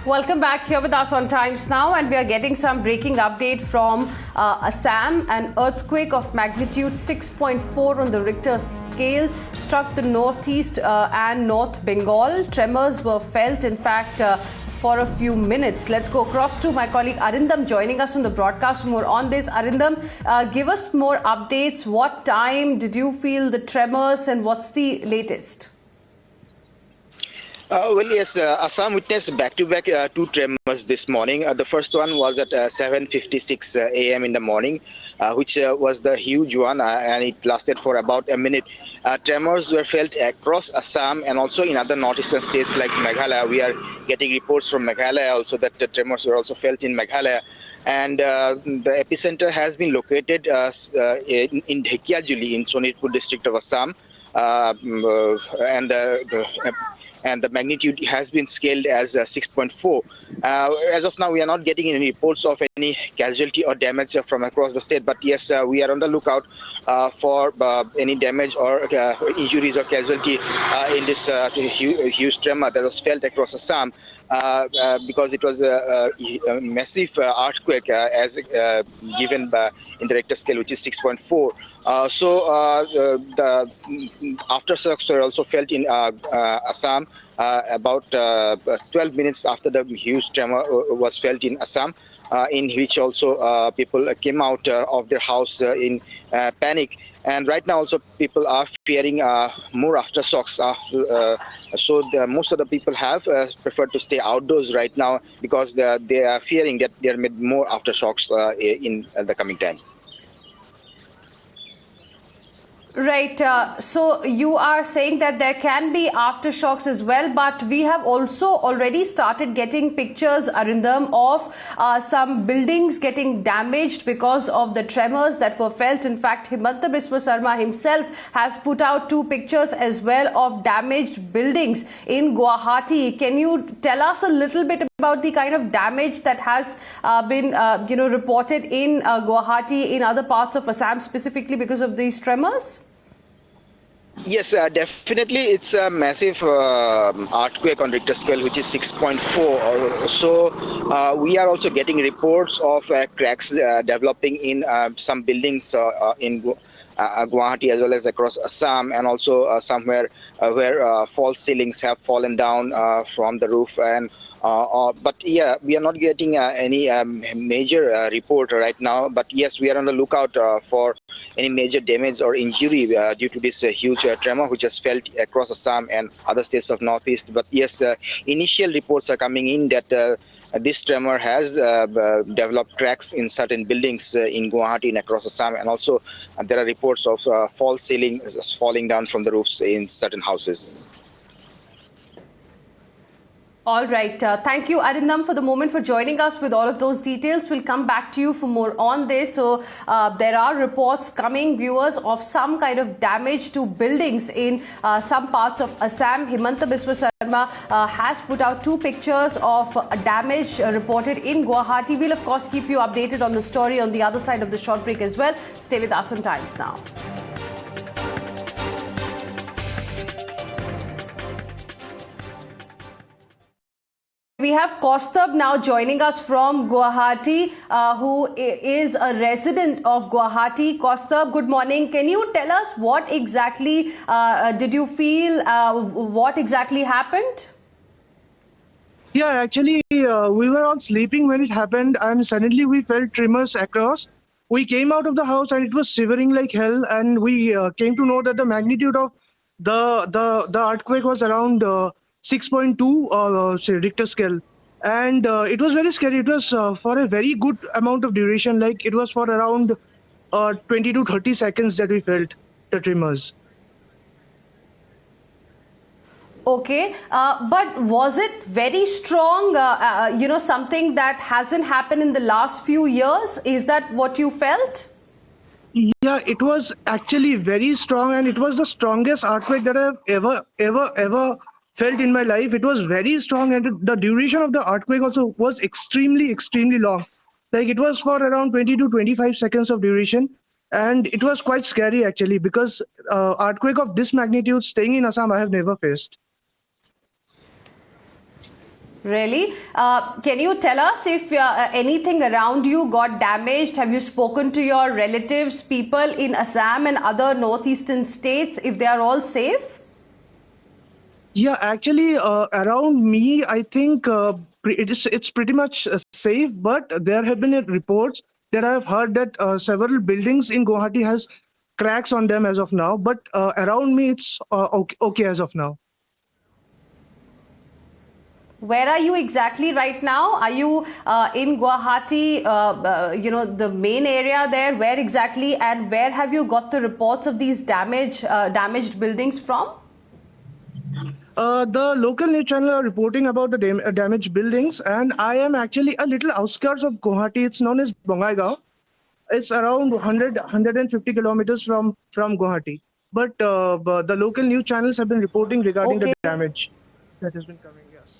Welcome back here with us on Times Now, and we are getting some breaking update from Assam. An earthquake of magnitude 6.4 on the Richter scale struck the northeast and North Bengal. Tremors were felt, in fact, for a few minutes. Let's go across to my colleague Arindam joining us on the broadcast for more on this. Arindam, give us more updates. What time did you feel the tremors and what's the latest? Assam witnessed back-to-back two tremors this morning. The first one was at 7:56 a.m. in the morning, which was the huge one, and it lasted for about a minute. Tremors were felt across Assam and also in other northeastern states like Meghalaya. We are getting reports from Meghalaya also that the tremors were also felt in Meghalaya. And the epicenter has been located in Dhekiajuli in Sonitpur district of Assam. And the magnitude has been scaled as 6.4. As of now, we are not getting any reports of any casualty or damage from across the state. But yes, we are on the lookout for any damage or injuries or casualty in this huge tremor that was felt across Assam. Because it was a massive earthquake as given in the Richter scale, which is 6.4. The aftershocks were also felt in Assam about 12 minutes after the huge tremor was felt in Assam, in which also people came out of their house in panic. And right now also people are fearing more aftershocks. Most of the people have preferred to stay outdoors right now because they are fearing that there may be more aftershocks in the coming time. Right. So you are saying that there can be aftershocks as well, but we have also already started getting pictures, Arindam, of some buildings getting damaged because of the tremors that were felt. In fact, Himanta Biswa Sarma himself has put out two pictures as well of damaged buildings in Guwahati. Can you tell us a little bit about the kind of damage that has been reported in Guwahati, in other parts of Assam, specifically because of these tremors? Yes, definitely. It's a massive earthquake on Richter scale, which is 6.4. So we are also getting reports of cracks developing in some buildings in Guwahati as well as across Assam, and also somewhere where false ceilings have fallen down from the roof. And but yeah, we are not getting any major report right now. But yes, we are on the lookout for any major damage or injury due to this huge tremor which has felt across Assam and other states of Northeast. But yes, initial reports are coming in that this tremor has developed cracks in certain buildings in Guwahati and across Assam, and also there are reports of false ceilings falling down from the roofs in certain houses. All right. Thank you, Arindam, for the moment for joining us with all of those details. We'll come back to you for more on this. So there are reports coming, viewers, of some kind of damage to buildings in some parts of Assam. Himanta Biswa Sarma has put out two pictures of damage reported in Guwahati. We'll, of course, keep you updated on the story on the other side of the short break as well. Stay with us on Times Now. We have Kaustab now joining us from Guwahati, who is a resident of Guwahati. Kaustab, good morning. Can you tell us what exactly did you feel? What exactly happened? Yeah, actually, we were all sleeping when it happened, and suddenly we felt tremors across. We came out of the house and it was shivering like hell, and we came to know that the magnitude of the earthquake was around 6.2 Richter scale, and it was very scary. It was for a very good amount of duration, like it was for around 20 to 30 seconds that we felt the tremors. Okay, but was it very strong? Something that hasn't happened in the last few years? Is that what you felt? Yeah, it was actually very strong, and it was the strongest earthquake that I've ever felt in my life. It was very strong, and the duration of the earthquake also was extremely long. Like it was for around 20 to 25 seconds of duration, and it was quite scary actually, because earthquake of this magnitude staying in Assam I have never faced. Really? Can you tell us if anything around you got damaged? Have you spoken to your relatives, people in Assam and other northeastern states, if they are all safe? Yeah, actually, around me, I think it's pretty much safe. But there have been reports that I have heard that several buildings in Guwahati has cracks on them as of now. But around me, it's okay as of now. Where are you exactly right now? Are you in Guwahati, the main area there? Where exactly, and where have you got the reports of these damaged buildings from? The local news channel are reporting about the damaged buildings, and I am actually a little outskirts of Guwahati. It's known as Bongaigaon. It's around 150 kilometers from Guwahati. But the local news channels have been reporting regarding the Okay. damage that has been coming. Yes.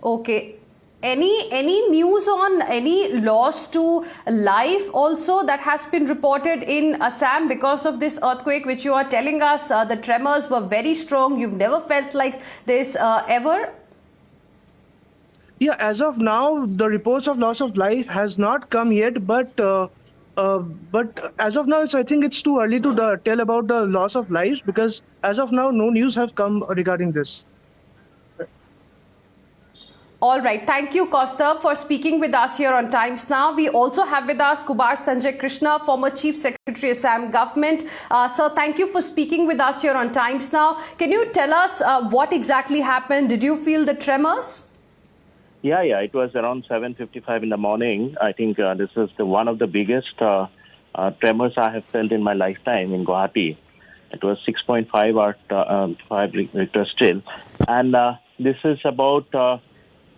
Okay. Any news on any loss to life also that has been reported in Assam because of this earthquake, which you are telling us the tremors were very strong. You've never felt like this ever? Yeah, as of now, the reports of loss of life has not come yet, but as of now, I think it's too early to tell about the loss of lives because as of now, no news have come regarding this. All right. Thank you, Kaustav, for speaking with us here on Times Now. We also have with us Kubar Sanjay Krishna, former Chief Secretary, Assam Government. Sir, thank you for speaking with us here on Times Now. Can you tell us what exactly happened? Did you feel the tremors? Yeah. It was around 7:55 in the morning. I think this is one of the biggest tremors I have felt in my lifetime in Guwahati. It was 6.5 or 5 Richter scale. And this is about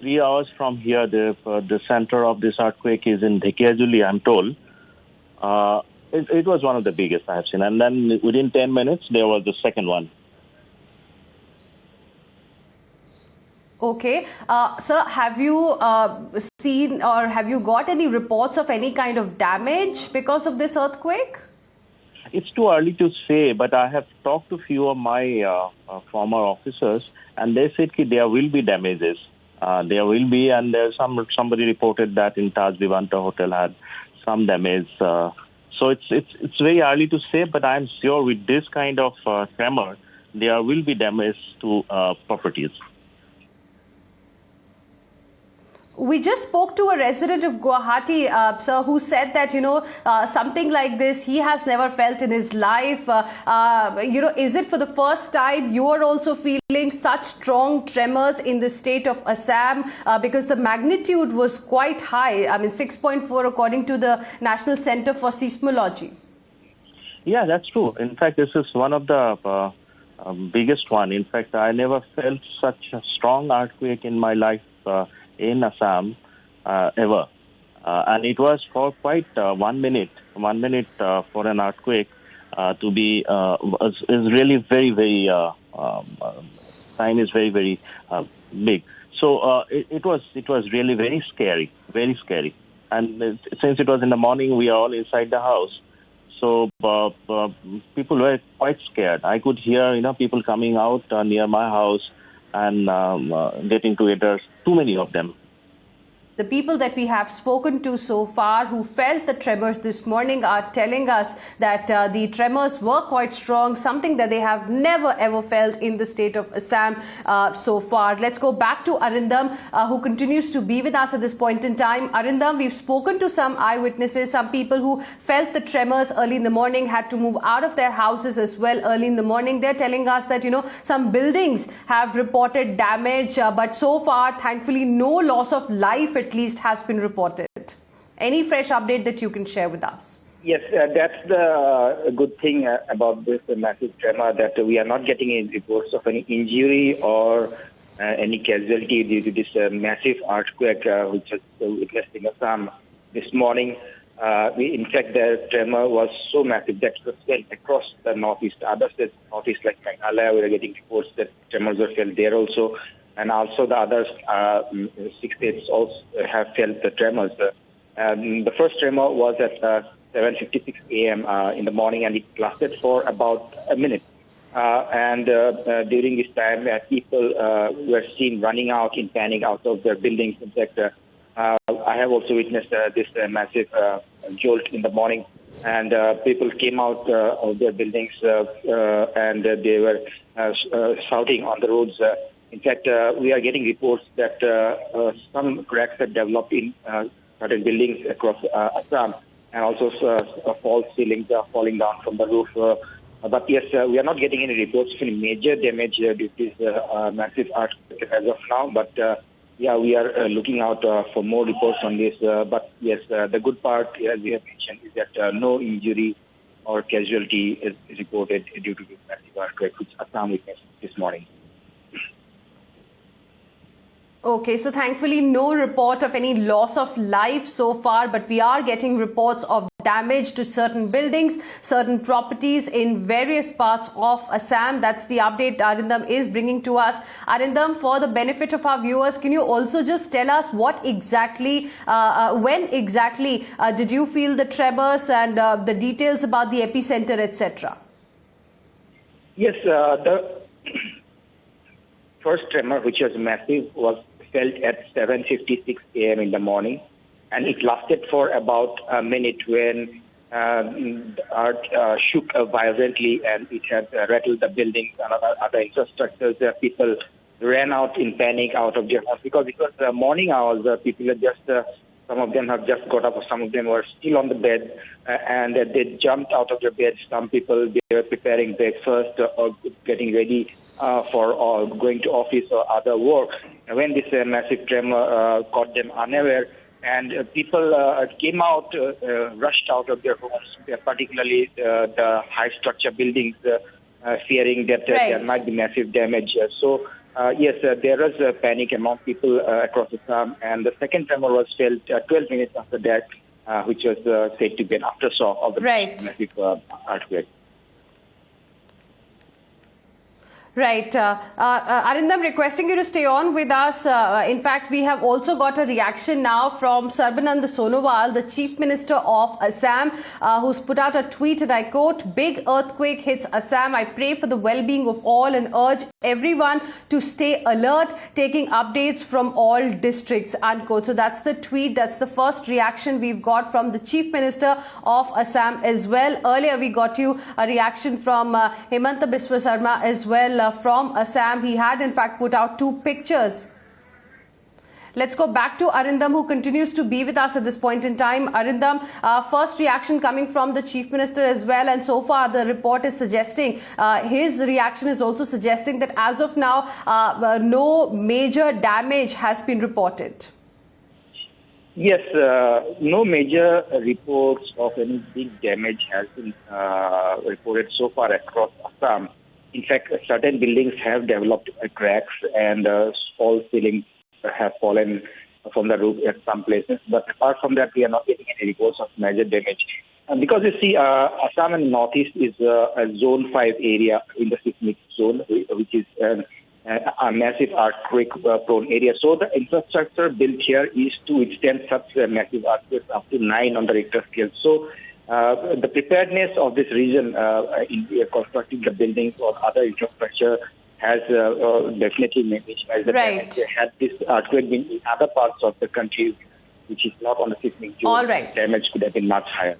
3 hours from here. The center of this earthquake is in Dhekiajuli, I'm told. It was one of the biggest I have seen. And then within 10 minutes, there was the second one. Okay. Sir, have you seen or have you got any reports of any kind of damage because of this earthquake? It's too early to say, but I have talked to a few of my former officers, and they said that there will be damages. There will be, and there's somebody reported that in Taj Vivanta Hotel had some damage. So it's very early to say, but I'm sure with this kind of tremor, there will be damage to properties. We just spoke to a resident of Guwahati, sir, who said that, something like this he has never felt in his life. Is it for the first time you are also feeling such strong tremors in the state of Assam? Because the magnitude was quite high. I mean, 6.4 according to the National Center for Seismology. Yeah, that's true. In fact, this is one of the biggest one. In fact, I never felt such a strong earthquake in my life in Assam ever. And it was for quite 1 minute. 1 minute for an earthquake to be is really very, very, time is very, very big. So it was really very scary, very scary. And since it was in the morning, we are all inside the house. So people were quite scared. I could hear, people coming out near my house and getting together, too many of them. The people that we have spoken to so far who felt the tremors this morning are telling us that the tremors were quite strong, something that they have never ever felt in the state of Assam so far. Let's go back to Arindam, who continues to be with us at this point in time. Arindam, we've spoken to some eyewitnesses, some people who felt the tremors early in the morning, had to move out of their houses as well early in the morning. They're telling us that, some buildings have reported damage, but so far, thankfully, no loss of life at least has been reported. Any fresh update that you can share with us? Yes, that's the good thing about this massive tremor, that we are not getting any reports of any injury or any casualty due to this massive earthquake which was witnessed in Assam this morning. In fact, the tremor was so massive that it was felt across the northeast. Other states, northeast like Meghalaya, we are getting reports that tremors were felt there also. And also the other 6 states also have felt the tremors. The first tremor was at 7:56 a.m. In the morning, and it lasted for about a minute. and during this time, people were seen running out in panic out of their buildings. In fact, I have also witnessed this massive jolt in the morning, and people came out of their buildings and they were shouting on the roads. In fact, we are getting reports that some cracks have developed in certain buildings across Assam, and also false ceilings are falling down from the roof. But yes, we are not getting any reports of any major damage due to this massive earthquake as of now. But yeah, we are looking out for more reports on this. But yes, the good part, as we have mentioned, is that no injury or casualty is reported due to this massive earthquake, which Assam witnessed this morning. Okay, so thankfully no report of any loss of life so far, but we are getting reports of damage to certain buildings, certain properties in various parts of Assam. That's the update Arindam is bringing to us. Arindam, for the benefit of our viewers, can you also just tell us what exactly, when exactly did you feel the tremors and the details about the epicenter, etc.? Yes, the first tremor, which was massive, was felt at 7:56 a.m. in the morning, and it lasted for about a minute when the earth shook violently, and it had rattled the buildings and other infrastructures. People ran out in panic out of their homes because it was morning hours. People had just, some of them have just got up, some of them were still on the bed, and they jumped out of their beds. Some people, they were preparing breakfast or getting ready for going to office or other work. When this massive tremor caught them unaware, and people came out, rushed out of their homes, particularly the high structure buildings, fearing that there might be massive damage. So yes, there was a panic among people across Assam, and the second tremor was felt 12 minutes after that, which was said to be an aftershock of the massive earthquake. Right. Arindam, requesting you to stay on with us. In fact, we have also got a reaction now from Sarma Sonowal, the Chief Minister of Assam, who's put out a tweet, and I quote, "Big earthquake hits Assam. I pray for the well-being of all and urge everyone to stay alert, taking updates from all districts," unquote. So that's the tweet. That's the first reaction we've got from the Chief Minister of Assam as well. Earlier, we got you a reaction from Himanta Biswa Sarma as well. From Assam. He had in fact put out 2 pictures. Let's go back to Arindam, who continues to be with us at this point in time. Arindam, first reaction coming from the Chief Minister as well, and so far the report is suggesting, his reaction is also suggesting that as of now, no major damage has been reported. Yes, no major reports of any big damage has been reported so far across Assam. In fact, certain buildings have developed cracks, and false ceilings have fallen from the roof at some places. But apart from that, we are not getting any reports of major damage. Because you see, Assam and Northeast is a Zone 5 area in the seismic zone, which is a massive earthquake-prone area. So the infrastructure built here is to withstand such massive earthquakes up to 9 on the Richter scale. So the preparedness of this region in constructing the buildings or other infrastructure has definitely minimized the damage. Had this earthquake been in other parts of the country, which is not on the seismic zone, damage could have been much higher.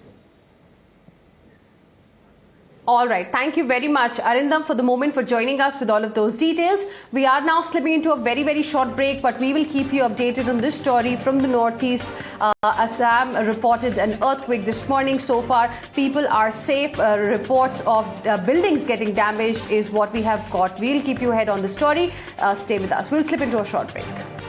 All right. Thank you very much, Arindam, for the moment, for joining us with all of those details. We are now slipping into a very, very short break, but we will keep you updated on this story from the Northeast. Assam reported an earthquake this morning. So far, people are safe. Reports of buildings getting damaged is what we have got. We'll keep you ahead on the story. Stay with us. We'll slip into a short break.